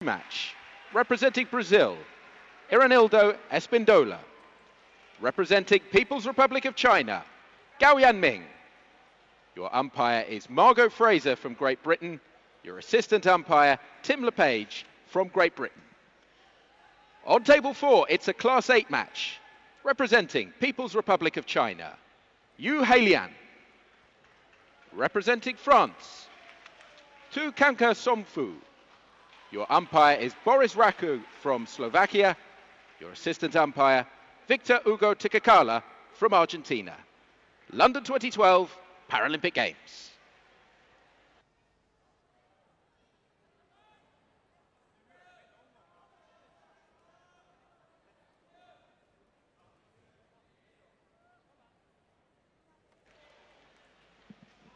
match, representing Brazil, Iranildo Espindola. Representing People's Republic of China, Gao Yanming. Your umpire is Margot Fraser from Great Britain. Your assistant umpire, Tim LePage from Great Britain. On table 4, it's a Class 8 match, representing People's Republic of China, Yu Heilian. Representing France, Tu Kanka Somfu. Your umpire is Boris Raku from Slovakia. Your assistant umpire, Victor Hugo Tikakala from Argentina. London 2012 Paralympic Games.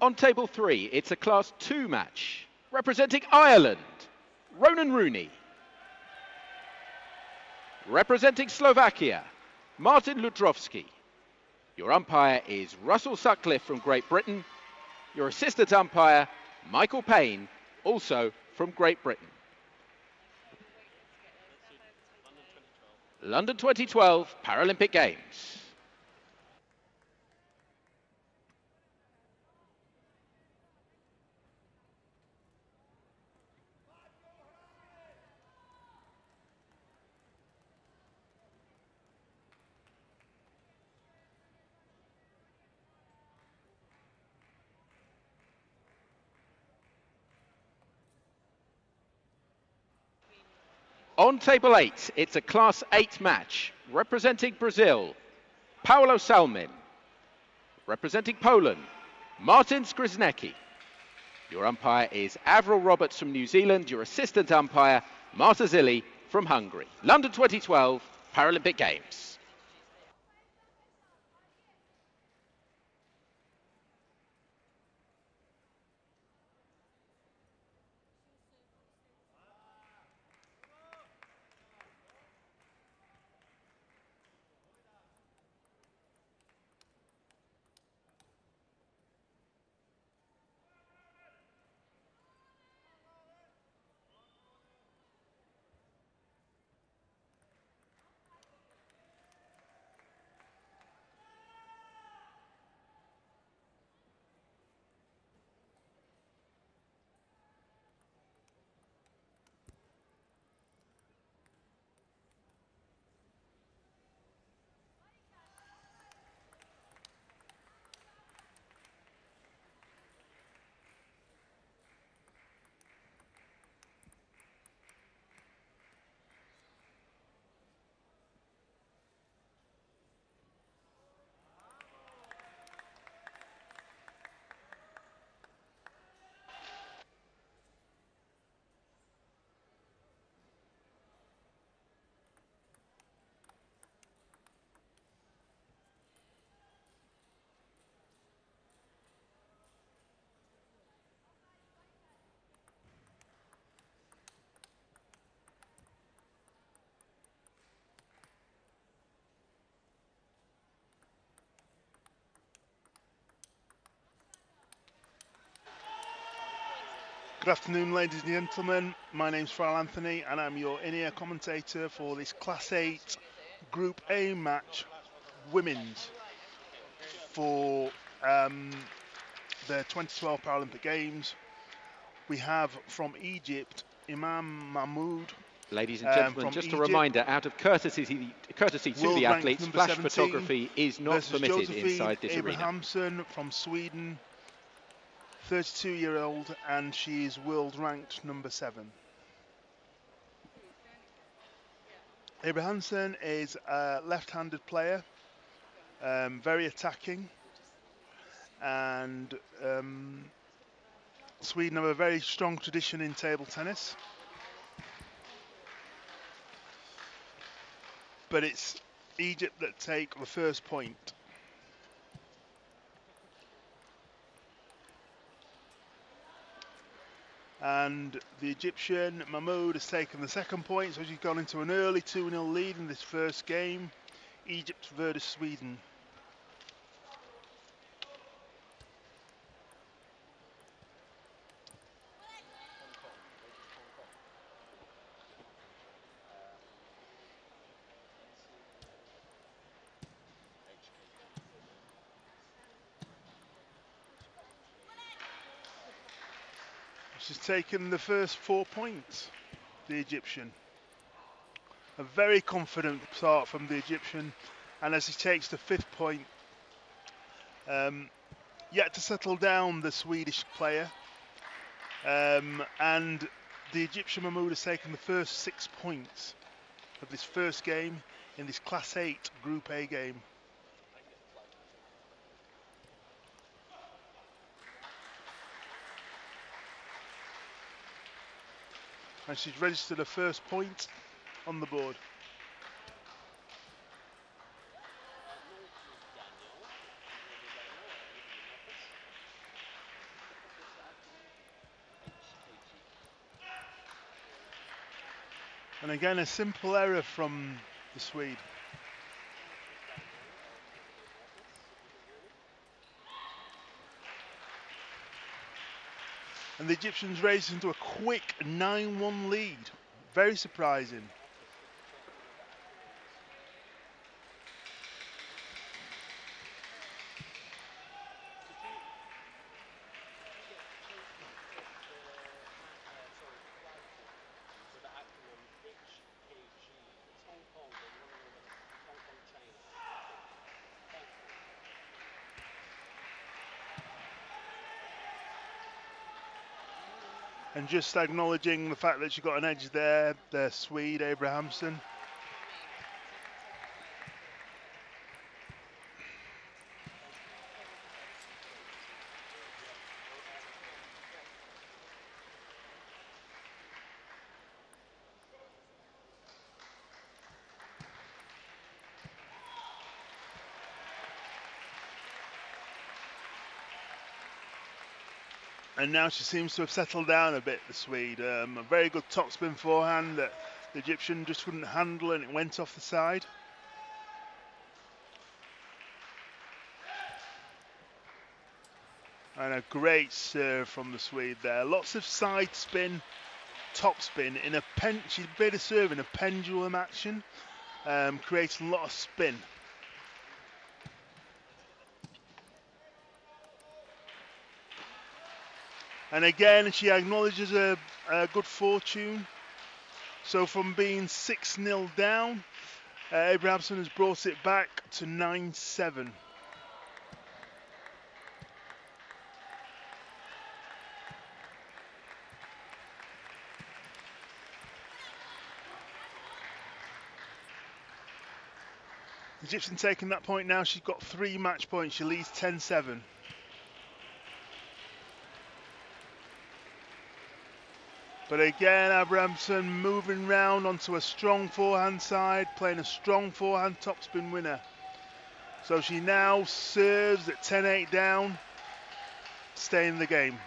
On table 3, it's a Class 2 match, representing Ireland, Ronan Rooney. Representing Slovakia, Martin Ludrowski. Your umpire is Russell Sutcliffe from Great Britain. Your assistant umpire, Michael Payne, also from Great Britain. London 2012 Paralympic Games. On table 8, it's a Class 8 match, representing Brazil, Paulo Salmin. Representing Poland, Martin Skrzynecki. Your umpire is Avril Roberts from New Zealand. Your assistant umpire, Marta Zilli from Hungary. London 2012 Paralympic Games. Good afternoon, ladies and gentlemen. My name's Farrell Anthony and I'm your in-ear commentator for this Class 8 Group A match, women's, for the 2012 Paralympic Games. We have from Egypt, Eman MAHMOUD. Ladies and gentlemen, just a reminder, out of courtesy to the athletes, flash photography is not permitted Josefin, inside this arena. ABRAHAMSSON from Sweden, 32-year-old, and she is world ranked number 7. ABRAHAMSSON is a left-handed player, very attacking, and Sweden have a very strong tradition in table tennis. But it's Egypt that take the first point. And the Egyptian MAHMOUD has taken the second point, so she's gone into an early 2-0 lead in this first game. Egypt versus Sweden. She's taken the first 4 points, the Egyptian. A very confident start from the Egyptian, and as he takes the 5th point, yet to settle down the Swedish player, and the Egyptian MAHMOUD has taken the first 6 points of this first game in this Class 8 Group A game. And she's registered her first point on the board. And again, a simple error from the Swede. And the Egyptians race into a quick 9-1 lead. Very surprising. And just acknowledging the fact that she got an edge there, the Swede, ABRAHAMSSON. And now she seems to have settled down a bit, the Swede. A very good topspin forehand that the Egyptian just couldn't handle, and it went off the side. And a great serve from the Swede there. Lots of side spin, top spin in a she made a serve in a pendulum action, creating a lot of spin. And again, she acknowledges a good fortune. So from being 6-0 down, ABRAHAMSSON has brought it back to 9-7. The Egyptian taking that point now. She's got 3 match points. She leads 10-7. But again, ABRAHAMSSON moving round onto a strong forehand side, playing a strong forehand topspin winner. So she now serves at 10-8 down, staying in the game.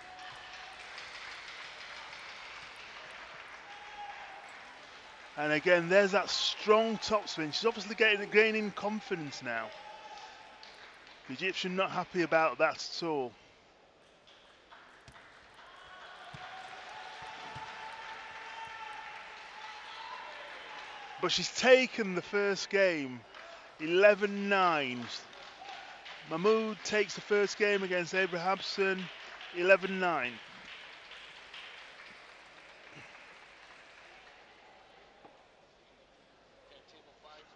And again, there's that strong topspin. She's obviously gaining confidence now. The Egyptian not happy about that at all. But she's taken the first game 11-9. MAHMOUD takes the first game against ABRAHAMSSON 11-9.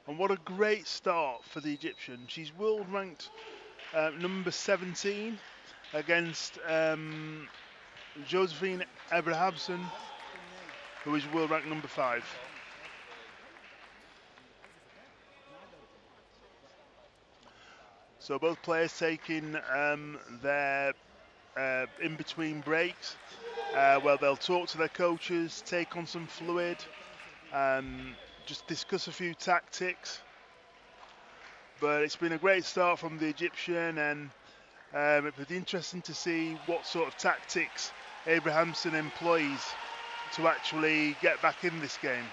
And what a great start for the Egyptian. She's world ranked number 17 against Josefin ABRAHAMSSON, who is world ranked number 5. So both players taking their in-between breaks, where they'll talk to their coaches, take on some fluid, just discuss a few tactics. But it's been a great start from the Egyptian, and it would be interesting to see what sort of tactics ABRAHAMSSON employs to actually get back in this game.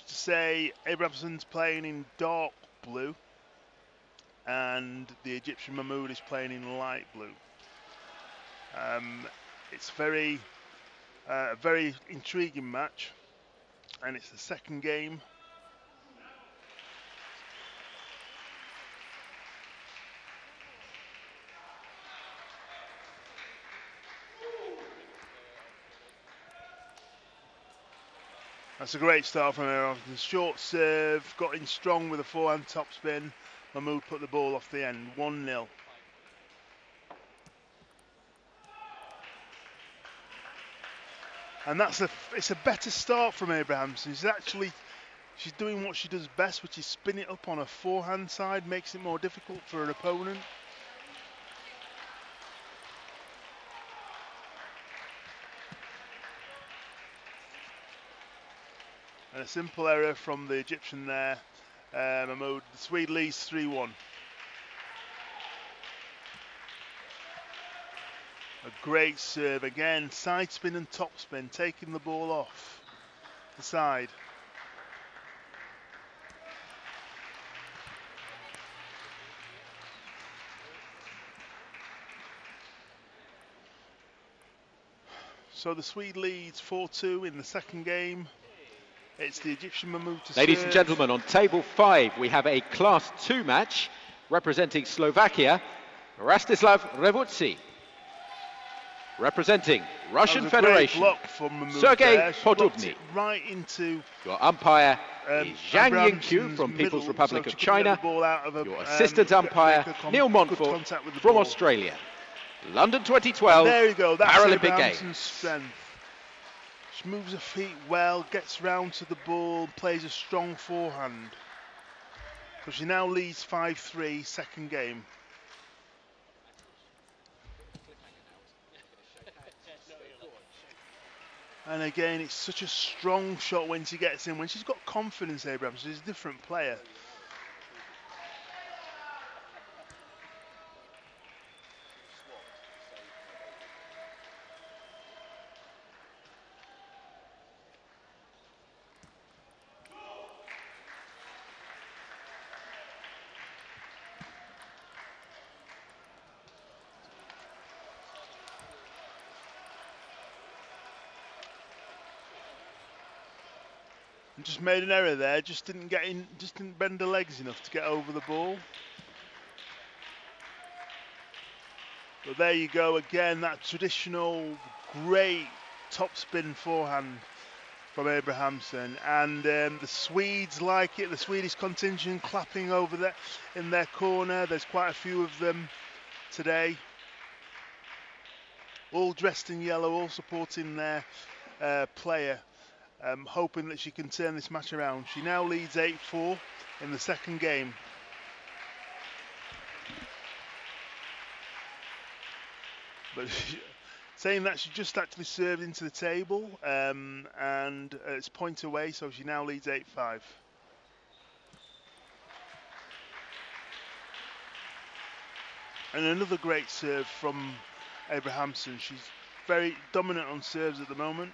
Say ABRAHAMSSON's playing in dark blue and the Egyptian MAHMOUD is playing in light blue. It's a very intriguing match, and it's the second game. That's a great start from her. Short serve, got in strong with a forehand topspin. MAHMOUD put the ball off the end, 1-0. And it's a better start from ABRAHAMSSON. She's doing what she does best, which is spin it up on her forehand side, makes it more difficult for her opponent. And a simple error from the Egyptian there. MAHMOUD, the Swede leads 3-1. A great serve again, side spin and top spin, taking the ball off the side. So the Swede leads 4-2 in the second game. It's the Egyptian MAHMOUD to serve. Ladies and gentlemen, on table 5 we have a Class 2 match representing Slovakia, Rastislav Revutsi. Representing Russian Federation, Sergei Podubny. Right into your umpire is Zhang Yingqiu from People's Republic of China. Your assistant umpire, Neil Montfort from Australia. London 2012 there you go, that's Paralympic Games. Strength. She moves her feet well, gets round to the ball, plays a strong forehand. So she now leads 5-3, second game. And again, it's such a strong shot when she gets in. When she's got confidence, ABRAHAMSSON, she's a different player. Just made an error there, just didn't get in, just didn't bend her legs enough to get over the ball. But there you go again, that traditional great topspin forehand from ABRAHAMSSON, and the Swedes like it. The Swedish contingent clapping over there in their corner. There's quite a few of them today, all dressed in yellow, all supporting their player. Hoping that she can turn this match around. She now leads 8-4 in the second game. But saying that, she just actually served into the table, and it's point away, so she now leads 8-5. And another great serve from ABRAHAMSSON. She's very dominant on serves at the moment.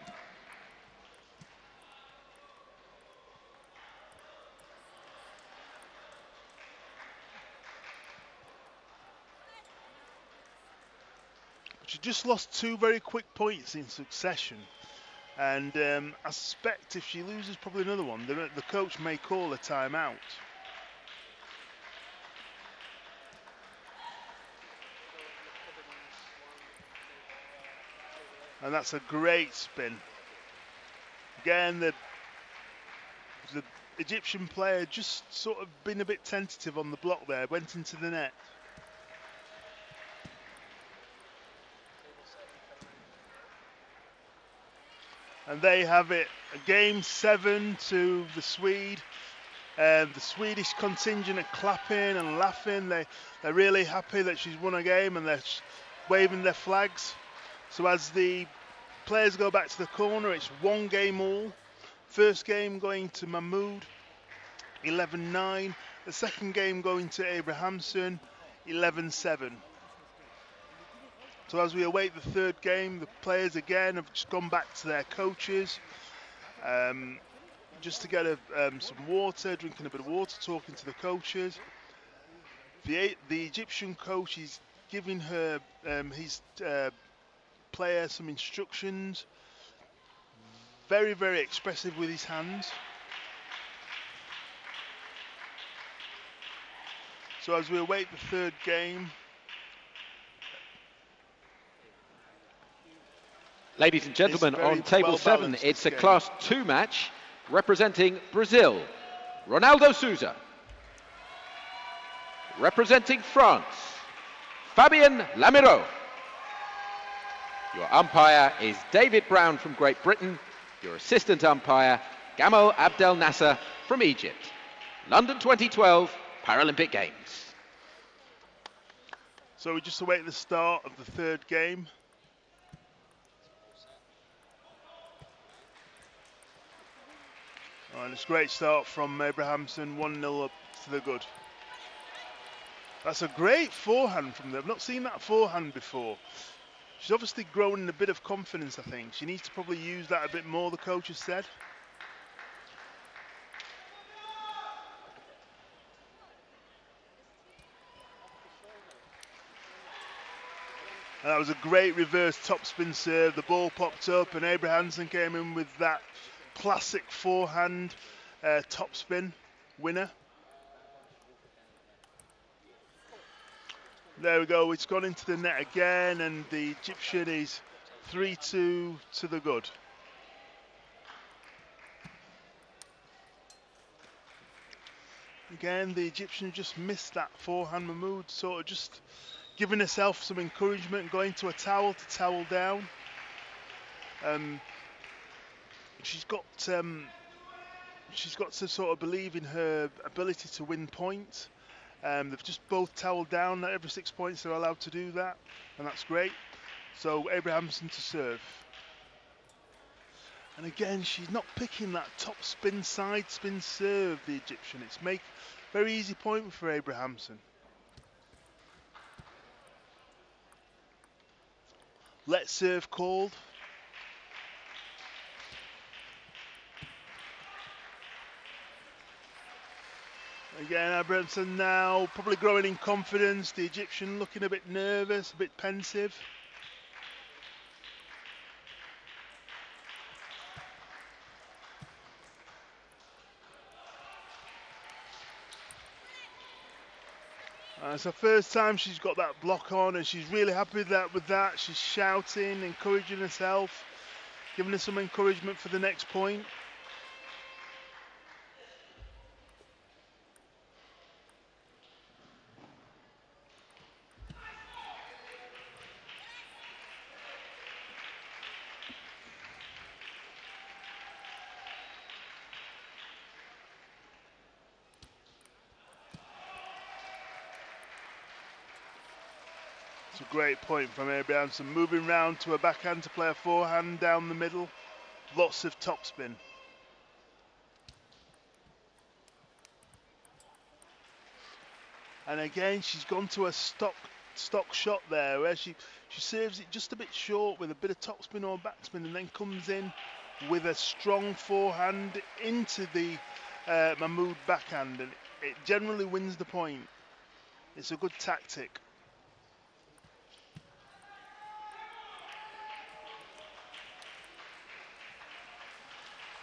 She just lost 2 very quick points in succession, and I suspect if she loses probably another one, the coach may call a timeout. And that's a great spin. Again, the Egyptian player just sort of been a bit tentative on the block there, went into the net. And they have it, game 7 to the Swede. The Swedish contingent are clapping and laughing. They're really happy that she's won a game, and they're waving their flags. So as the players go back to the corner, it's 1 game all. First game going to MAHMOUD, 11-9. The second game going to ABRAHAMSSON, 11-7. So as we await the third game, the players again have just gone back to their coaches, just to get some water, drinking a bit of water, talking to the coaches. The Egyptian coach is giving her his player some instructions. Very, very expressive with his hands. So as we await the third game. Ladies and gentlemen, on table 7, it's a Class 2 match Representing Brazil, Ronaldo Souza. Representing France, Fabien Lamiro. Your umpire is David Brown from Great Britain. Your assistant umpire, Gamal Abdel Nasser from Egypt. London 2012 Paralympic Games. So we just await the start of the third game. And it's a great start from ABRAHAMSSON, 1-0 up to the good. That's a great forehand from them. I've not seen that forehand before. She's obviously grown in a bit of confidence, I think. She needs to probably use that a bit more, the coach has said. And that was a great reverse topspin serve. The ball popped up and ABRAHAMSSON came in with that classic forehand topspin winner. There we go, it's gone into the net again and the Egyptian is 3-2 to the good. Again, the Egyptian just missed that forehand. MAHMOUD sort of just giving herself some encouragement, going to a towel to towel down. She's got to sort of believe in her ability to win points. They've just both towelled down. Every 6 points they're allowed to do that, and that's great. So ABRAHAMSSON to serve. And again, she's not picking that top spin, side spin serve, the Egyptian. It's very easy point for ABRAHAMSSON. Let serve called. Again, ABRAHAMSSON now probably growing in confidence. The Egyptian looking a bit nervous, a bit pensive. It's the first time she's got that block on, and she's really happy with that. She's shouting, encouraging herself, giving her some encouragement for the next point. It's a great point from ABRAHAMSSON, moving round to a backhand to play a forehand down the middle. Lots of topspin. And again, she's gone to a stock shot there, where she serves it just a bit short with a bit of topspin or backspin, and then comes in with a strong forehand into the MAHMOUD backhand, and it generally wins the point. It's a good tactic.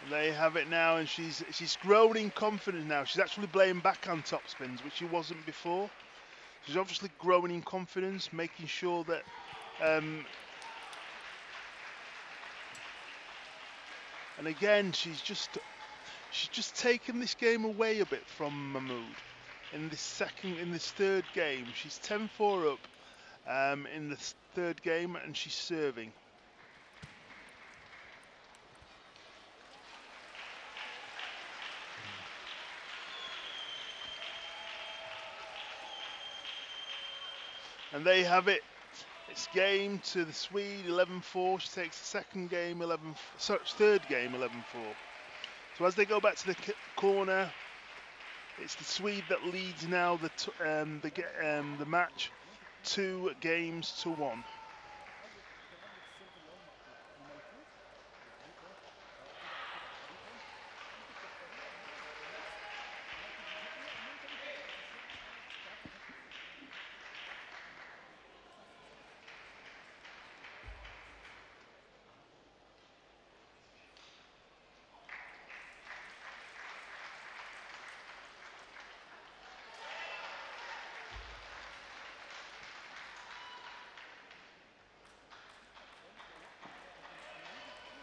They have it now, and she's grown in confidence now. She's actually playing backhand topspins, which she wasn't before. She's obviously growing in confidence, making sure that and again, she's just taken this game away a bit from MAHMOUD in this third game. She's 10-4 up in the third game, and she's serving. And they have it. It's game to the Swede, 11-4. She takes the third game, 11-4. So as they go back to the corner, it's the Swede that leads now the match 2-1.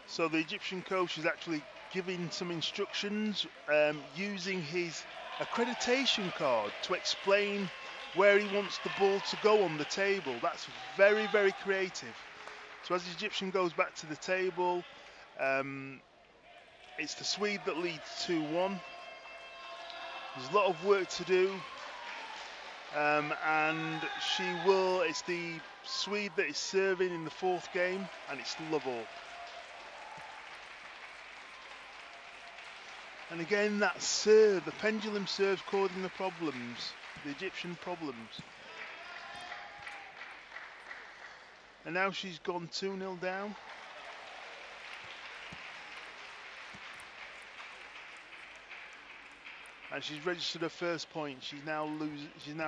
So the Egyptian coach is actually giving some instructions, using his accreditation card to explain where he wants the ball to go on the table. That's very, very creative. So as the Egyptian goes back to the table, it's the Swede that leads 2-1. There's a lot of work to do, and it's the Swede that is serving in the 4th game, and it's love all. And again, that serve, the pendulum serve's causing the problems, the Egyptian problems. And now she's gone 2-0 down. And she's registered her first point. She's now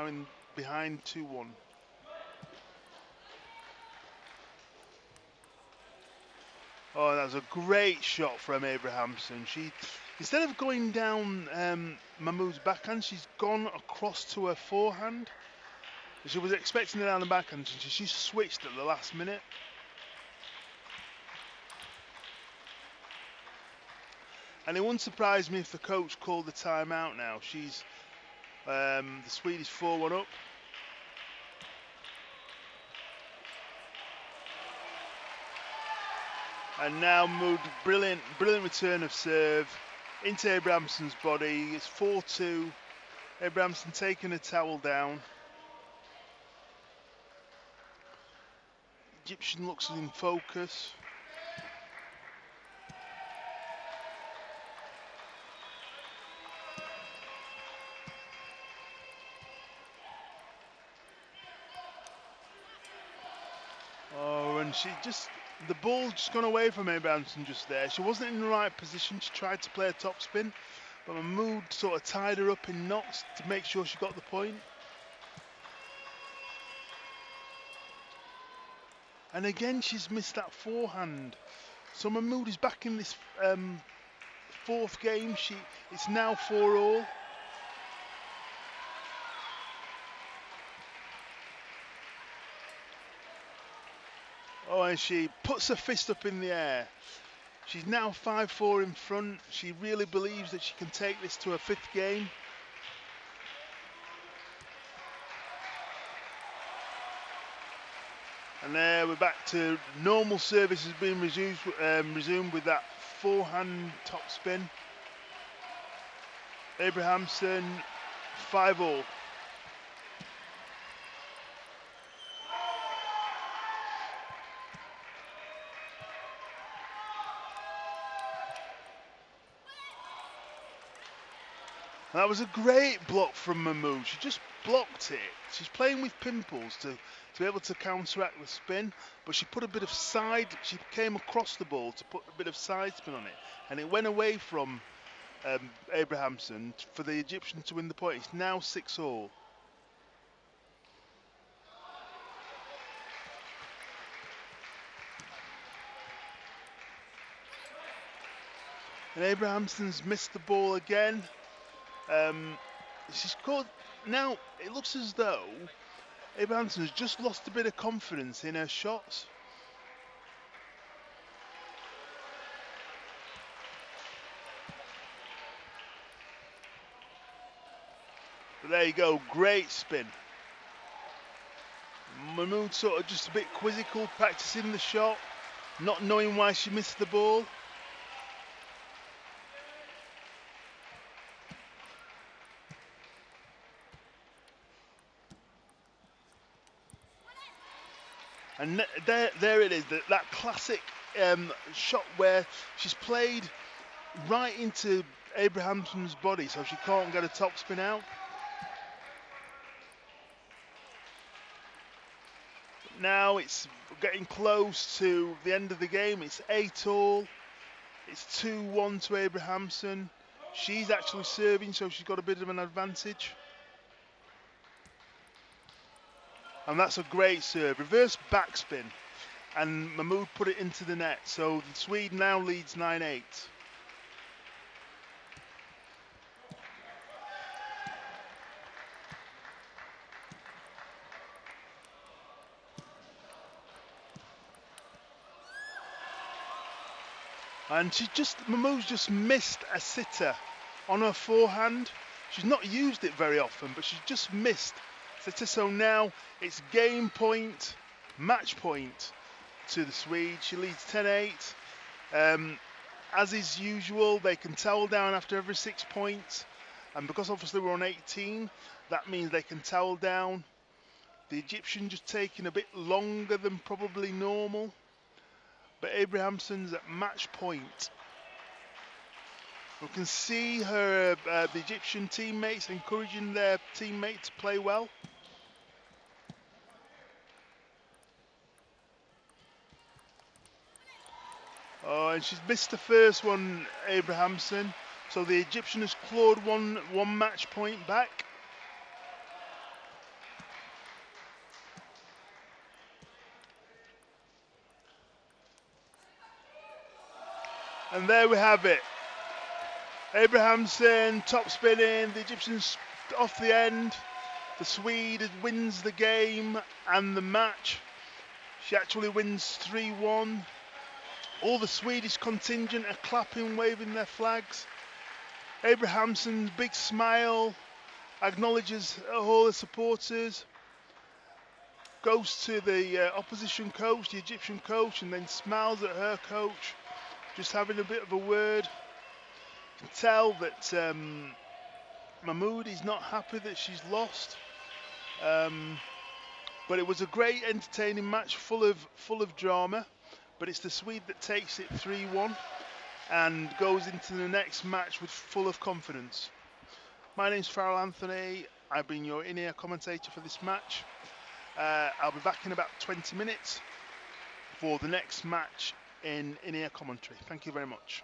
in behind 2-1. Oh, that was a great shot from ABRAHAMSSON. She, instead of going down Mahmoud's backhand, she's gone across to her forehand. She was expecting it down the backhand, and she switched at the last minute. And it wouldn't surprise me if the coach called the timeout now. She's the Swede is 4-1 up. And now Mahmoud, brilliant return of serve into ABRAHAMSSON's body. It's 4-2. ABRAHAMSSON taking a towel down. Egyptian looks in focus. Oh, and the ball just gone away from ABRAHAMSSON just there. She wasn't in the right position. She tried to play a topspin, but Mahmoud sort of tied her up in knots to make sure she got the point. And again, she's missed that forehand. So Mahmoud is back in this 4th game. It's now 4-all. Oh, and she puts her fist up in the air. She's now 5-4 in front. She really believes that she can take this to her 5th game. And there we're back to normal service has been resumed with that forehand top spin. ABRAHAMSSON 5-all. That was a great block from Mahmoud. She just blocked it. She's playing with pimples to be able to counteract the spin, but she put a bit of she came across the ball to put a bit of side spin on it, and it went away from ABRAHAMSSON for the Egyptian to win the point. It's now 6-all. And ABRAHAMSSON's missed the ball again. She's caught. Now it looks as though ABRAHAMSSON has just lost a bit of confidence in her shots. But there you go, great spin. Mahmoud sort of just a bit quizzical, practicing the shot, not knowing why she missed the ball. And there it is, that classic shot where she's played right into ABRAHAMSSON's body, so she can't get a topspin out. Now it's getting close to the end of the game. It's 8-all. It's 2-1 to ABRAHAMSSON. She's actually serving, so she's got a bit of an advantage. And that's a great serve. Reverse backspin. And Mahmoud put it into the net. So Sweden now leads 9-8. And Mahmoud's just missed a sitter on her forehand. She's not used it very often, but she's just missed sitter. So now it's game point, match point to the Swedes. She leads 10-8. As is usual, they can towel down after every 6 points. And because obviously we're on 18, that means they can towel down. The Egyptian just taking a bit longer than probably normal. But ABRAHAMSSON's at match point. We can see her, the Egyptian teammates encouraging their teammate to play well. Oh, and she's missed the first one, ABRAHAMSSON. So the Egyptian has clawed one match point back. And there we have it. ABRAHAMSSON top spinning, the Egyptian's off the end. The Swede wins the game and the match. She actually wins 3-1. All the Swedish contingent are clapping, waving their flags. ABRAHAMSSON's big smile acknowledges all the supporters. Goes to the opposition coach, the Egyptian coach, and then smiles at her coach. Just having a bit of a word. You can tell that MAHMOUD is not happy that she's lost. But it was a great, entertaining match, full of drama. But it's the Swede that takes it 3-1 and goes into the next match with full of confidence. My name's Farrell Anthony. I've been your in-ear commentator for this match. I'll be back in about 20 minutes for the next match in ear commentary. Thank you very much.